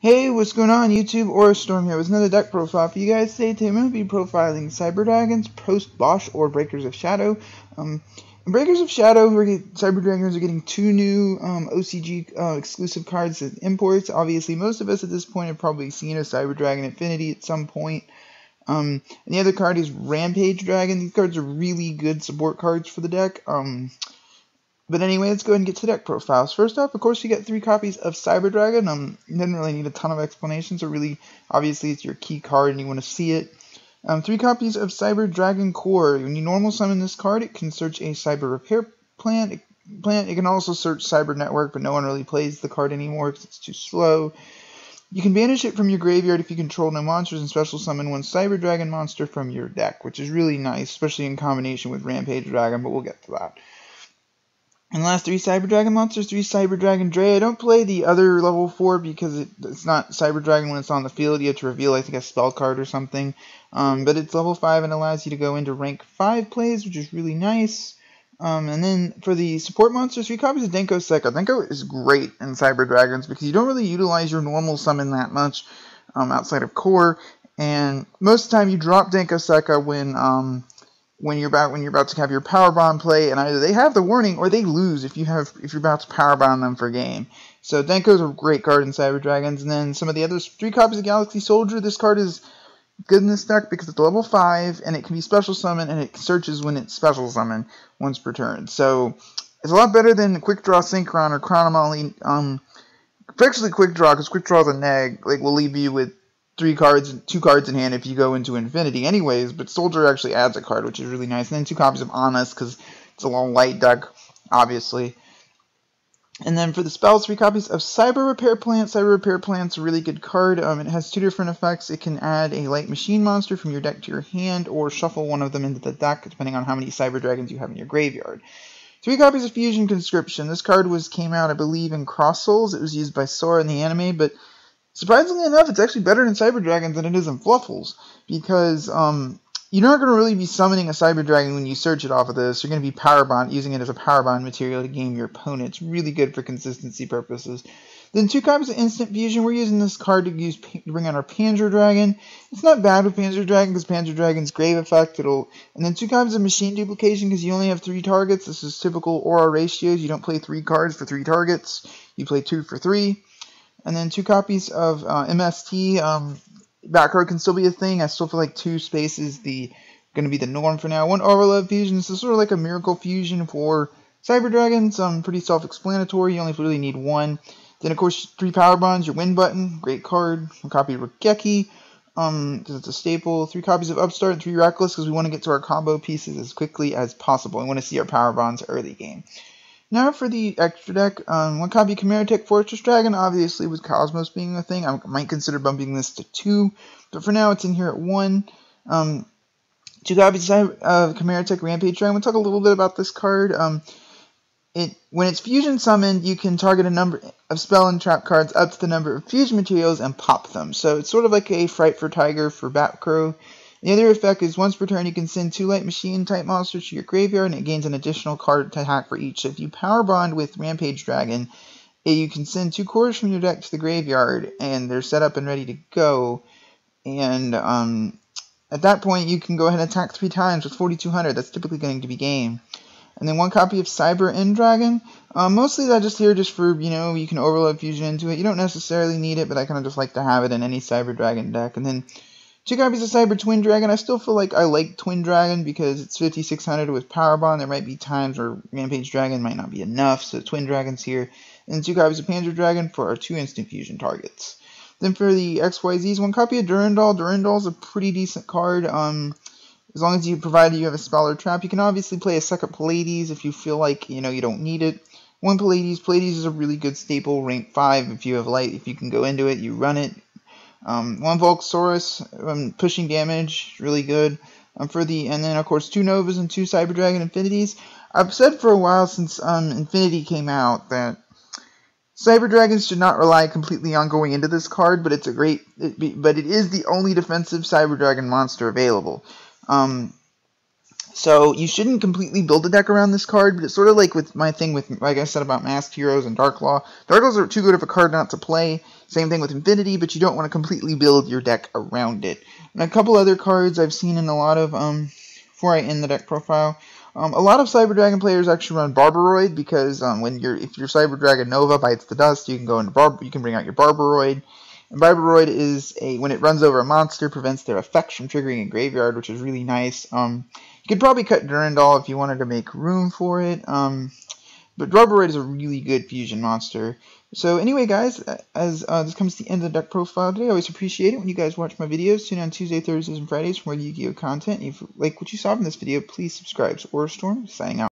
Hey, what's going on YouTube? Or Storm here with another deck profile for you guys today. Today I'm going to be profiling Cyber Dragons, post BOSH, or Breakers of Shadow. In Breakers of Shadow, Cyber Dragons are getting two new OCG exclusive cards as imports. Obviously, most of us at this point have probably seen a Cyber Dragon Infinity at some point. And the other card is Rampage Dragon. These cards are really good support cards for the deck. But anyway, let's go ahead and get to deck profiles. First off, of course, you get 3 copies of Cyber Dragon. You didn't really need a ton of explanations, so really, obviously, it's your key card and you want to see it. 3 copies of Cyber Dragon Core. When you normal summon this card, it can search a Cyber Repair plant. It can also search Cyber Network, but no one really plays the card anymore because it's too slow. You can banish it from your graveyard if you control no monsters and special summon one Cyber Dragon monster from your deck, which is really nice, especially in combination with Rampage Dragon, but we'll get to that. And the last 3 Cyber Dragon monsters, 3 Cyber Dragon Dre. I don't play the other level 4 because it's not Cyber Dragon when it's on the field. You have to reveal, I think, a spell card or something. But it's level 5 and allows you to go into rank 5 plays, which is really nice. And then for the support monsters, 3 copies of Denko Sekka. Denko is great in Cyber Dragons because you don't really utilize your normal summon that much outside of core. And most of the time you drop Denko Sekka when you're about to have your power bond play, and either they have the warning or they lose if you're about to power bond them for game. So Denko's a great card in Cyber Dragons. And then some of the others, 3 copies of Galaxy Soldier. This card is good in this deck because it's level 5 and it can be special summon, and it searches when it's special summon once per turn. So it's a lot better than Quick Draw Synchron or Chronomoly. Especially Quick Draw, because Quick Draw is a neg. Like, will leave you with 2 cards in hand if you go into Infinity anyways, but Soldier actually adds a card, which is really nice. And then 2 copies of Honest, because it's a long light deck, obviously. And then for the spells, 3 copies of Cyber Repair Plant. Cyber Repair Plant's a really good card. It has 2 different effects. It can add a light machine monster from your deck to your hand, or shuffle one of them into the deck, depending on how many Cyber Dragons you have in your graveyard. 3 copies of Fusion Conscription. This card came out, I believe, in Cross Souls. It was used by Sora in the anime, but surprisingly enough, it's actually better in Cyber Dragons than it is in Fluffles, because you're not going to really be summoning a Cyber Dragon when you search it off of this. You're going to be power bond, using it as a power bond material to game your opponent. It's really good for consistency purposes. Then 2 copies of Instant Fusion. We're using this card to bring out our Panzer Dragon. It's not bad with Panzer Dragon because Panzer Dragon's Grave Effect. And then 2 copies of Machine Duplication because you only have 3 targets. This is typical aura ratios. You don't play 3 cards for 3 targets. You play 2 for 3. And then 2 copies of MST. Back row can still be a thing. I still feel like 2 spaces going to be the norm for now. 1 Overload Fusion. So sort of like a Miracle Fusion for Cyber Dragons. Pretty self-explanatory. You only really need 1. Then, of course, 3 Power Bonds. Your Win button. Great card. 1 copy of Rokeki, because it's a staple. 3 copies of Upstart and 3 Reckless because we want to get to our combo pieces as quickly as possible. We want to see our Power Bonds early game. Now for the extra deck, 1 copy of Chimera Tech Fortress Dragon. Obviously, with Cosmos being a thing, I might consider bumping this to 2, but for now it's in here at 1. 2 copies of Chimera Tech Rampage Dragon. We'll talk a little bit about this card. When it's fusion summoned, you can target a number of spell and trap cards up to the number of fusion materials and pop them. So it's sort of like a Fright for Tiger for Batcrow. The other effect is once per turn you can send 2 light machine type monsters to your graveyard, and it gains an additional card to attack for each. So if you power bond with Rampage Dragon, you can send 2 cores from your deck to the graveyard, and they're set up and ready to go. And at that point you can go ahead and attack 3 times with 4200. That's typically going to be game. And then 1 copy of Cyber End Dragon. Mostly that here just for, you can overload fusion into it. You don't necessarily need it, but I kind of just like to have it in any Cyber Dragon deck. And then 2 copies of Cyber Twin Dragon. I still feel like I like Twin Dragon because it's 5600 with Power Bond. There might be times where Rampage Dragon might not be enough, so Twin Dragon's here. And 2 copies of Panzer Dragon for our 2 instant fusion targets. Then for the XYZs, 1 copy of Durandal. Durandal's a pretty decent card. As long as you have a spell or trap, you can obviously play a second Pallades if you feel like you don't need it. 1 Pallades. Pallades is a really good staple, rank 5. If you have light, if you can go into it, you run it. 1 Volksaurus, pushing damage, really good. And then of course 2 Novas and 2 Cyber Dragon Infinities. I've said for a while since Infinity came out that Cyber Dragons should not rely completely on going into this card, but it is the only defensive Cyber Dragon monster available. So you shouldn't completely build a deck around this card, but it's sort of like with my thing with, like I said about Masked Heroes and Dark Law. Dark Laws are too good of a card not to play. Same thing with Infinity, but you don't want to completely build your deck around it. And a couple other cards I've seen in a lot of, before I end the deck profile, a lot of Cyber Dragon players actually run Barbaroid because if your Cyber Dragon Nova bites the dust, you can go into you can bring out your Barbaroid. And Barbaroid is when it runs over a monster, prevents their effects from triggering a graveyard, which is really nice. You could probably cut Durandal if you wanted to make room for it. But Barbaroid is a really good fusion monster. So anyway, guys, as this comes to the end of the deck profile today, I always appreciate it when you guys watch my videos. Tune in on Tuesday, Thursdays, and Fridays for more Yu-Gi-Oh! Content. If you like what you saw from this video, please subscribe. So, Storm, signing out.